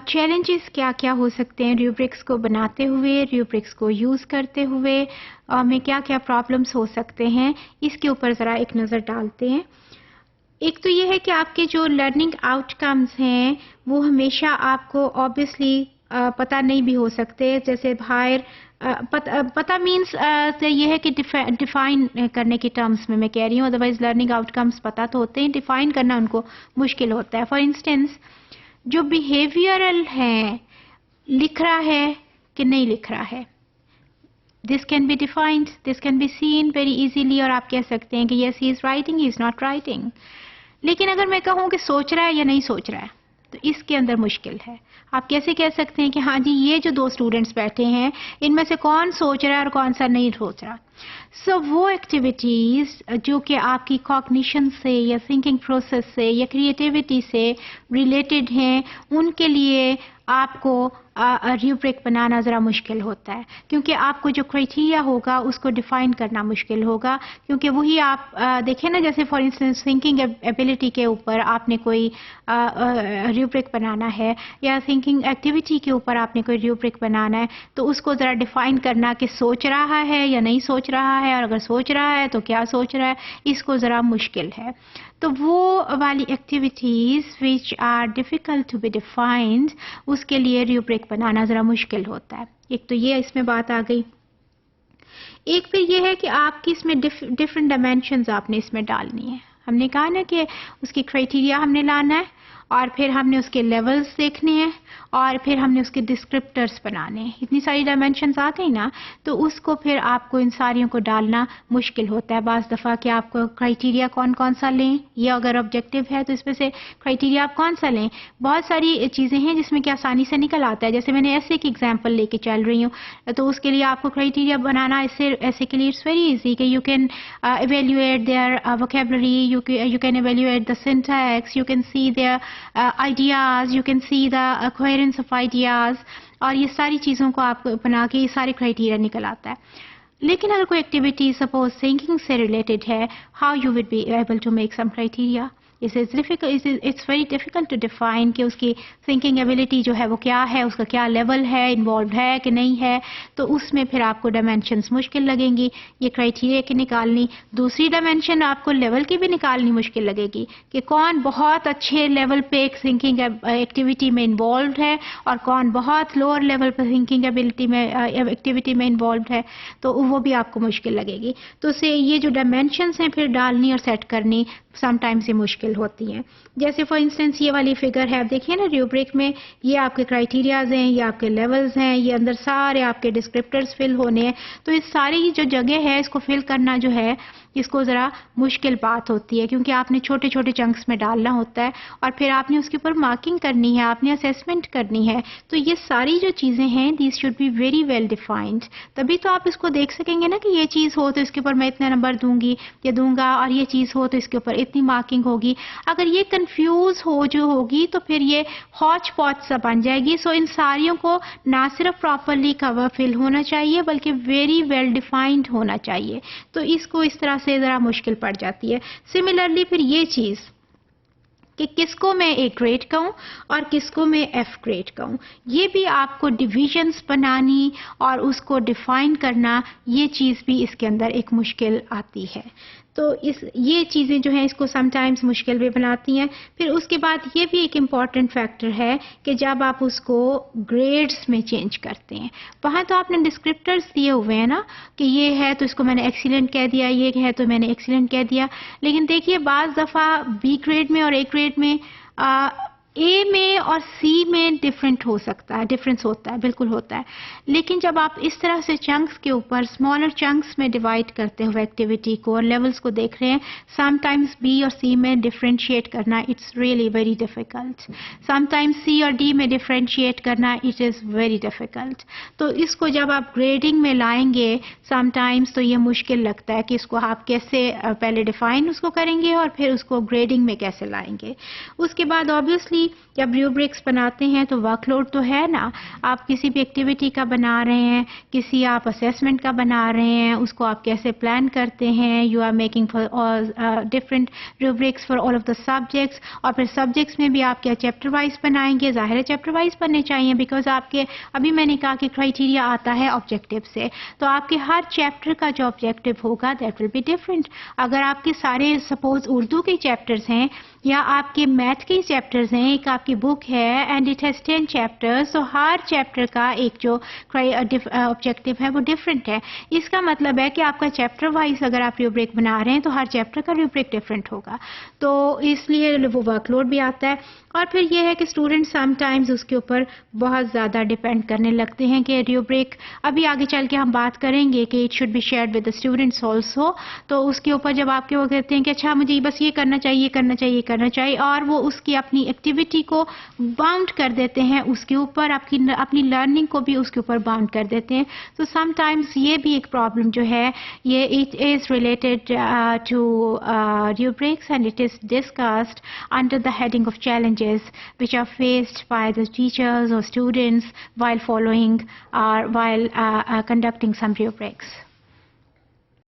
Challenges کیا کیا ہو سکتے ہیں ریوبرکس کو بناتے ہوئے، ریوبرکس کو یوز کرتے ہوئے میں کیا کیا پرابلمس ہو سکتے ہیں، اس کے اوپر ذرا ایک نظر ڈالتے ہیں۔ ایک تو یہ ہے کہ آپ کے جو لرننگ آؤٹ کمز ہیں وہ ہمیشہ آپ کو آبویسلی پتہ نہیں بھی ہو سکتے، جیسے باہر پتہ مینس یہ ہے کہ ڈیفائن کرنے کے ٹرمز میں کہہ رہی ہوں، ادروائز لرننگ آؤٹ کمز پتہ تو ہوتے ہیں، ڈیفائن کرنا ان کو مشکل ہوتا ہے۔ فار انسٹنس جو بیہیویئرل ہے، لکھ رہا ہے کہ نہیں لکھ رہا ہے، this can be defined, this can be seen very easily, اور آپ کہہ سکتے ہیں کہ yes he is writing, he is not writing. لیکن اگر میں کہوں کہ سوچ رہا ہے یا نہیں سوچ رہا ہے تو اس کے اندر مشکل ہے۔ آپ کیسے کہہ سکتے ہیں کہ ہاں جی یہ جو دو اسٹوڈنٹس بیٹھے ہیں ان میں سے کون سوچ رہا ہے اور کون سا نہیں سوچ رہا؟ سو وہ ایکٹیویٹیز جو کہ آپ کی کوگنیشن سے یا تھنکنگ پروسیس سے یا کریٹیوٹی سے ریلیٹڈ ہیں، ان کے لیے آپ کو ریوبرک بنانا ذرا مشکل ہوتا ہے، کیونکہ آپ کو جو کرائٹیریا ہوگا اس کو ڈیفائن کرنا مشکل ہوگا، کیونکہ وہی آپ دیکھیں نا، جیسے فار انسٹنس تھنکنگ ایبلٹی کے اوپر آپ نے کوئی ریوبرک بنانا ہے یا تھنکنگ ایکٹیویٹی کے اوپر آپ نے کوئی ریوبرک بنانا ہے، تو اس کو ذرا ڈیفائن کرنا کہ سوچ رہا ہے یا نہیں سوچ رہا ہے، اور اگر سوچ رہا ہے تو کیا سوچ رہا ہے، اس کو ذرا مشکل ہے۔ تو وہ والی activities which are difficult to be defined, اس کے لیے ریوبرک بنانا ذرا مشکل ہوتا ہے۔ ایک تو یہ اس میں بات آ گئی۔ ایک پھر یہ ہے کہ آپ کی اس میں ڈفرینٹ ڈائمینشنز آپ نے اس میں ڈالنی ہے۔ ہم نے کہا نا کہ اس کی کرائٹیریا ہم نے لانا ہے، اور پھر ہم نے اس کے لیولز دیکھنے ہیں، اور پھر ہم نے اس کے ڈسکرپٹرز بنانے ہیں۔ اتنی ساری ڈائمینشنز آ گئی نا، تو اس کو پھر آپ کو ان ساریوں کو ڈالنا مشکل ہوتا ہے بعض دفعہ کہ آپ کو کرائٹیریا کون کون سا لیں، یا اگر آبجیکٹیو ہے تو اس میں سے کرائٹیریا آپ کون سا لیں۔ بہت ساری چیزیں ہیں جس میں کہ آسانی سے نکل آتا ہے، جیسے میں نے ایسے کی ایگزامپل لے کے چل رہی ہوں، تو اس کے لیے آپ کو کرائٹیریا بنانا ایسے کے لیے اٹس ویری ایزی کہ you can evaluate their vocabulary, you can evaluate the syntax, you can see their ideas, you can see the coherence of ideas، اور یہ ساری چیزوں کو آپ بنا کے یہ سارے کرائٹیریا نکل آتا ہے۔ لیکن اگر کوئی ایکٹیویٹی سپوز تھنکنگ سے ریلیٹڈ ہے، how you would be able to make some criteria؟ It's very difficult to define کہ اس کی thinking ability جو ہے وہ کیا ہے، اس کا کیا لیول ہے، انوالوڈ ہے کہ نہیں ہے، تو اس میں پھر آپ کو ڈائمینشنز مشکل لگیں گی یہ کرائٹیریا کی نکالنی۔ دوسری ڈائمینشن آپ کو لیول کی بھی نکالنی مشکل لگے گی کہ کون بہت اچھے لیول پہ ایک تھنکنگ ایکٹیویٹی میں انوالوڈ ہے اور کون بہت لوور لیول پہ تھنکنگ ایبلٹی میں ایکٹیویٹی میں انوالوڈ ہے، تو وہ بھی آپ کو مشکل لگے گی۔ تو اسے یہ جو ڈائمینشنز ہیں پھر ڈالنی اور سیٹ کرنی سم ٹائمز یہ مشکل ہوتی ہیں۔ جیسے فار انسٹنس یہ والی فگر ہے، آپ دیکھیے نا ریوبرک میں یہ آپ کے کرائٹیریاز ہیں، یہ آپ کے لیولز ہیں، یہ اندر سارے آپ کے ڈسکرپٹرز فل ہونے ہیں، تو اس ساری جو جگہ ہے اس کو فل کرنا جو ہے اس کو ذرا مشکل بات ہوتی ہے، کیونکہ آپ نے چھوٹے چھوٹے چنکس میں ڈالنا ہوتا ہے، اور پھر آپ نے اس کے اوپر مارکنگ کرنی ہے، آپ نے اسیسمنٹ کرنی ہے۔ تو یہ ساری جو چیزیں ہیں these should be very well defined, تبھی تو آپ اس کو دیکھ سکیں گے نا کہ یہ چیز ہو تو اس کے اوپر میں اتنا نمبر دوں گی یا دوں گا، اور یہ چیز ہو تو اس کے اوپر اتنی مارکنگ ہوگی۔ اگر یہ کنفیوز جو ہوگی تو پھر یہ ہاچ پاچ سا بن جائے گی۔ سو ان ساریوں کو نہ صرف پراپرلی کور فل ہونا چاہیے بلکہ ویری ویل ڈیفائنڈ ہونا چاہیے، تو اس کو اس طرح سے ذرا مشکل پڑ جاتی ہے۔ سملرلی پھر یہ چیز کہ کس کو میں اے گریڈ کہوں اور کس کو میں ایف گریڈ کہوں، یہ بھی آپ کو ڈویژنز بنانی اور اس کو ڈیفائن کرنا، یہ چیز بھی اس کے اندر ایک مشکل آتی ہے۔ تو یہ چیزیں جو ہیں اس کو سم ٹائمز مشکل بھی بناتی ہیں۔ پھر اس کے بعد یہ بھی ایک امپورٹنٹ فیکٹر ہے کہ جب آپ اس کو گریڈز میں چینج کرتے ہیں، وہاں تو آپ نے ڈسکرپٹرز دیے ہوئے ہیں نا کہ یہ ہے تو اس کو میں نے ایکسیلنٹ کہہ دیا، یہ ہے تو میں نے ایکسیلنٹ کہہ دیا، لیکن دیکھیے بعض دفعہ بی گریڈ میں اور اے گریڈ میں اے میں اور سی میں ڈفرینس ہوتا ہے، بالکل ہوتا ہے۔ لیکن جب آپ اس طرح سے چنکس کے اوپر اسمالر چنکس میں ڈیوائڈ کرتے ہوئے ایکٹیویٹی کو اور لیولز کو دیکھ رہے ہیں، سم ٹائمز بی اور سی میں ڈفرینشیٹ کرنا it's really very difficult, sometimes C اور ڈی میں ڈفرینشیٹ کرنا اٹ از ویری ڈیفیکلٹ۔ تو اس کو جب آپ گریڈنگ میں لائیں گے سم ٹائمز تو یہ مشکل لگتا ہے کہ اس کو آپ کیسے پہلے ڈیفائن اس کو کریں گے اور پھر اس کو گریڈنگ میں کیسے لائیں گے۔ اس کے بعد آبویسلی جب روبرکس بناتے ہیں تو ورک لوڈ تو ہے نا. آپ کسی بھی ایکٹیویٹی کا بنا رہے ہیں, کسی آپ اسیسمنٹ کا بنا رہے ہیں, اس کو آپ کیسے پلان کرتے ہیں. You are making for different rubrics for all of the subjects, اور پھر سبجیکٹس میں بھی آپ کیا چیپٹر وائز بنائیں گے. ظاہر ہے چیپٹر وائز بننے چاہیے, بیکاز آپ کے ابھی میں نے کہا کہ کرائٹیریا آتا ہے آبجیکٹو سے, تو آپ کے ہر چیپٹر کا جو آبجیکٹو ہوگا دیٹ ول بی ڈفرنٹ. اگر آپ کے سارے سپوز اردو کے چیپٹرز ہیں یا آپ کے میتھ کے چیپٹرز ہیں, ایک آپ کی بک ہے اینڈ اٹ ہیز 10 چیپٹرز, تو ہر چیپٹر کا ایک جو آبجیکٹو ہے وہ ڈفرینٹ ہے. اس کا مطلب ہے کہ آپ کا چیپٹر وائز اگر آپ روبرک بنا رہے ہیں تو ہر چیپٹر کا روبرک ڈفرینٹ ہوگا, تو اس لیے وہ ورک لوڈ بھی آتا ہے. اور پھر یہ ہے کہ اسٹوڈنٹ سم ٹائمز اس کے اوپر بہت زیادہ ڈیپینڈ کرنے لگتے ہیں کہ روبرک, ابھی آگے چل کے ہم بات کریں گے کہ it should be shared with the students also, تو اس کے اوپر جب آپ کے وہ کہتے ہیں کہ اچھا مجھے بس یہ کرنا چاہیے کرنا چاہیے کرنا چاہیے, اور وہ اس کی اپنی ایکٹیویٹی کو باؤنڈ کر دیتے ہیں اس کے اوپر, اپنی لرننگ کو بھی اس کے اوپر باؤنڈ کر دیتے ہیں. تو سم ٹائمز یہ بھی ایک پرابلم جو ہے, یہ it is related to rubrics and it is discussed under the heading of challenges which are faced by the teachers or students while following or while conducting some rubrics.